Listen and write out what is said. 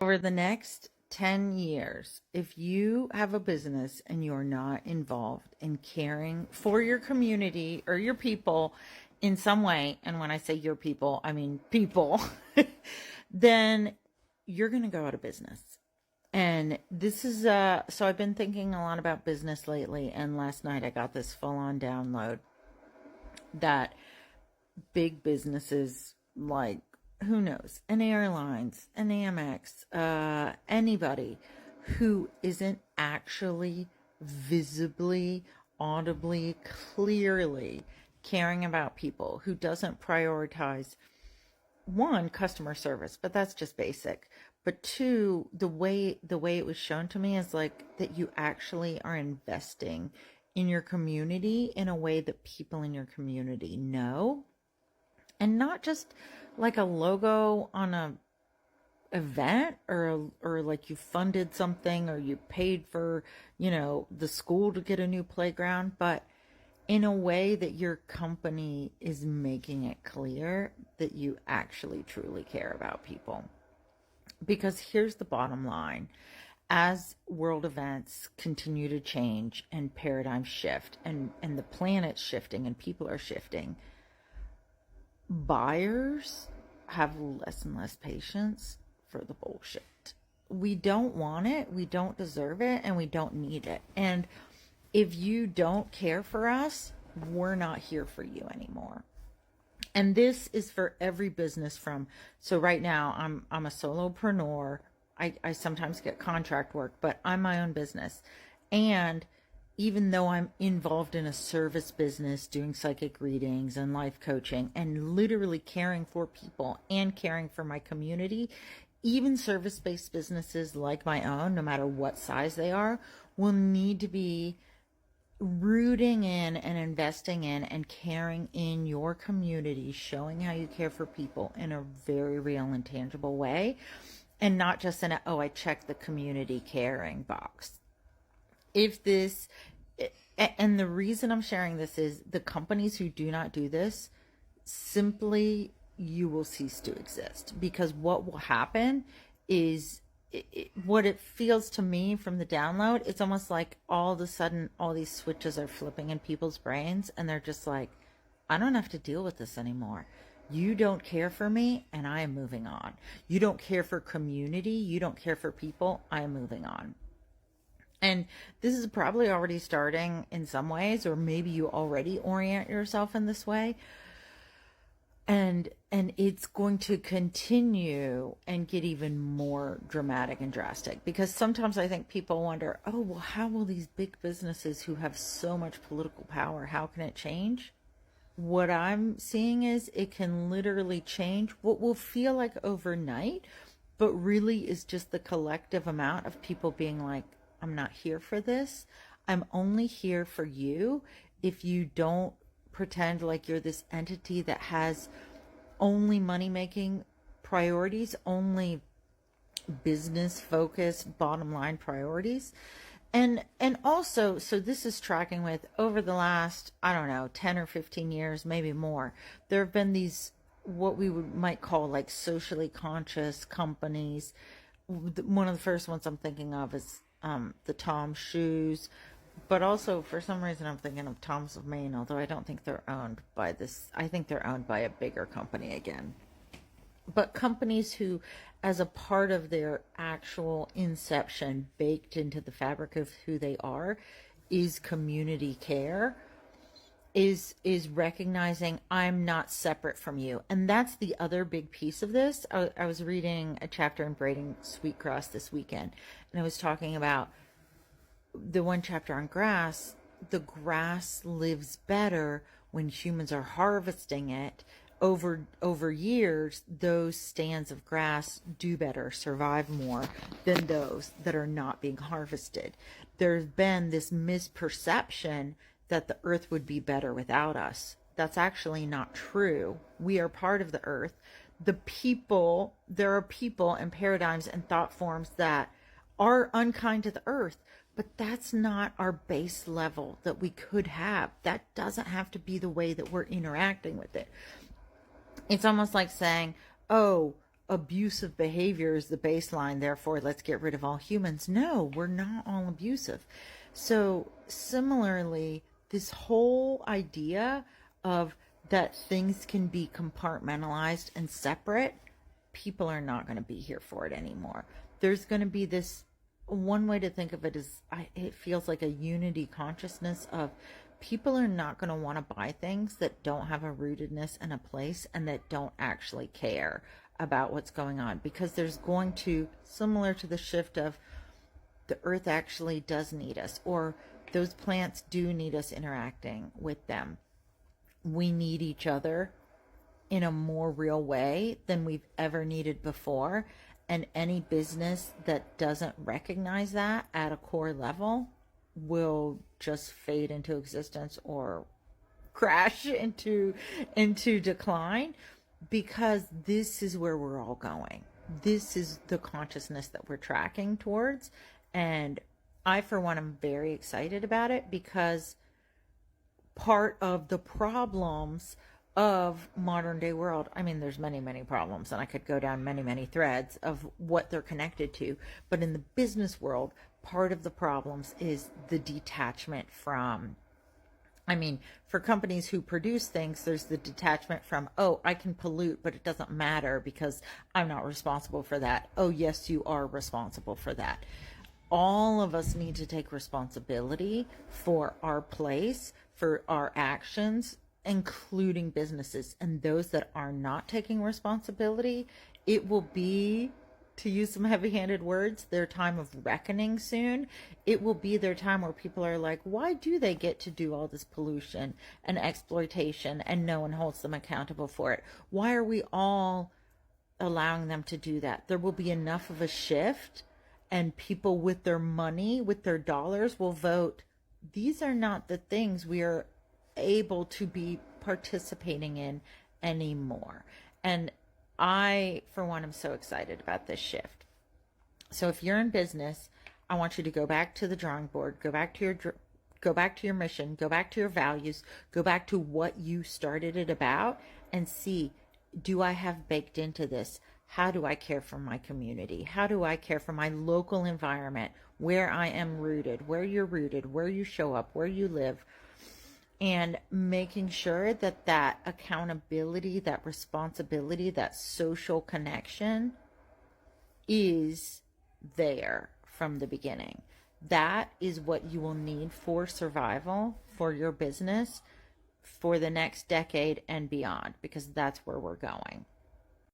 Over the next 10 years, if you have a business and you're not involved in caring for your community or your people in some way, and when I say your people, I mean people, then you're going to go out of business. And this is, so I've been thinking a lot about business lately, and last night I got this full on download that big businesses like, who knows, an airlines, an Amex, anybody who isn't actually visibly, audibly, clearly caring about people, who doesn't prioritize one, customer service, but that's just basic. But two, the way it was shown to me is like that you actually are investing in your community in a way that people in your community know, and not just like a logo on a event, or like you funded something or you paid for, the school to get a new playground, but in a way that your company is making it clear that you actually truly care about people. Because here's the bottom line. As world events continue to change and paradigms shift, and the planet's shifting and people are shifting, buyers have less and less patience for the bullshit. We don't want it, we don't deserve it, and we don't need it. And if you don't care for us, we're not here for you anymore. And this is for every business so right now I'm a solopreneur. I sometimes get contract work, but I'm my own business. And even though I'm involved in a service business doing psychic readings and life coaching and literally caring for people and caring for my community, even service-based businesses like my own, no matter what size they are, will need to be rooting in and investing in and caring in your community, showing how you care for people in a very real and tangible way, and not just in I checked the community caring box. And the reason I'm sharing this is the companies who do not do this, simply you will cease to exist, because what will happen is what it feels to me from the download, it's almost like all of a sudden all these switches are flipping in people's brains and they're just like, I don't have to deal with this anymore. You don't care for me and I am moving on. You don't care for community, you don't care for people, I am moving on. And this is probably already starting in some ways, or maybe you already orient yourself in this way. And it's going to continue and get even more dramatic and drastic, because sometimes I think people wonder, oh, well, how will these big businesses who have so much political power, how can it change? What I'm seeing is it can literally change what will feel like overnight, but really is just the collective amount of people being like, I'm not here for this. I'm only here for you if you don't pretend like you're this entity that has only money-making priorities, only business-focused, bottom-line priorities. And also, so this is tracking with over the last, 10 or 15 years, maybe more, there have been these, what we might call like socially conscious companies. One of the first ones I'm thinking of is the Tom Shoes. But also, for some reason, I'm thinking of Tom's of Maine, although I don't think they're owned by this. I think they're owned by a bigger company again. But companies who, as a part of their actual inception, baked into the fabric of who they are, is community care, is recognizing I'm not separate from you. And that's the other big piece of this. I was reading a chapter in Braiding Sweetgrass this weekend, and I was talking about the one chapter on grass. The grass lives better when humans are harvesting it. Over years, those stands of grass do better, survive more than those that are not being harvested. There's been this misperception that the earth would be better without us. That's actually not true. We are part of the earth. There are people and paradigms and thought forms that are unkind to the earth, but that's not our base level that we could have. That doesn't have to be the way that we're interacting with it. It's almost like saying, oh, abusive behavior is the baseline, therefore let's get rid of all humans. No, we're not all abusive. So similarly, this whole idea of that things can be compartmentalized and separate, people are not going to be here for it anymore. There's going to be this, one way to think of it is, it feels like a unity consciousness of people are not going to want to buy things that don't have a rootedness and a place and that don't actually care about what's going on, because there's going to, similar to the shift of the earth actually does need us, or those plants do need us interacting with them. We need each other in a more real way than we've ever needed before. And any business that doesn't recognize that at a core level will just fade into existence or crash into decline, because this is where we're all going. This is the consciousness that we're tracking towards. And I, for one, am very excited about it, because part of the problems of modern day world, I mean, there's many problems, and I could go down many threads of what they're connected to, but in the business world, part of the problems is the detachment from, I mean, for companies who produce things, there's the detachment from, oh, I can pollute, but it doesn't matter because I'm not responsible for that. Oh, yes, you are responsible for that. All of us need to take responsibility for our place, for our actions, including businesses. And those that are not taking responsibility, it will be, to use some heavy-handed words, their time of reckoning soon. It will be their time where people are like, why do they get to do all this pollution and exploitation and no one holds them accountable for it? Why are we all allowing them to do that? There will be enough of a shift, and people with their money, with their dollars, will vote, these are not the things we are able to be participating in anymore. And I, for one, am so excited about this shift. So if you're in business, I want you to go back to the drawing board, go back to your mission, go back to your values, go back to what you started it about, and see, do I have baked into this? How do I care for my community? How do I care for my local environment, where I am rooted, where you're rooted, where you show up, where you live? And making sure that that accountability, that responsibility, that social connection is there from the beginning. That is what you will need for survival, for your business, for the next decade and beyond, because that's where we're going.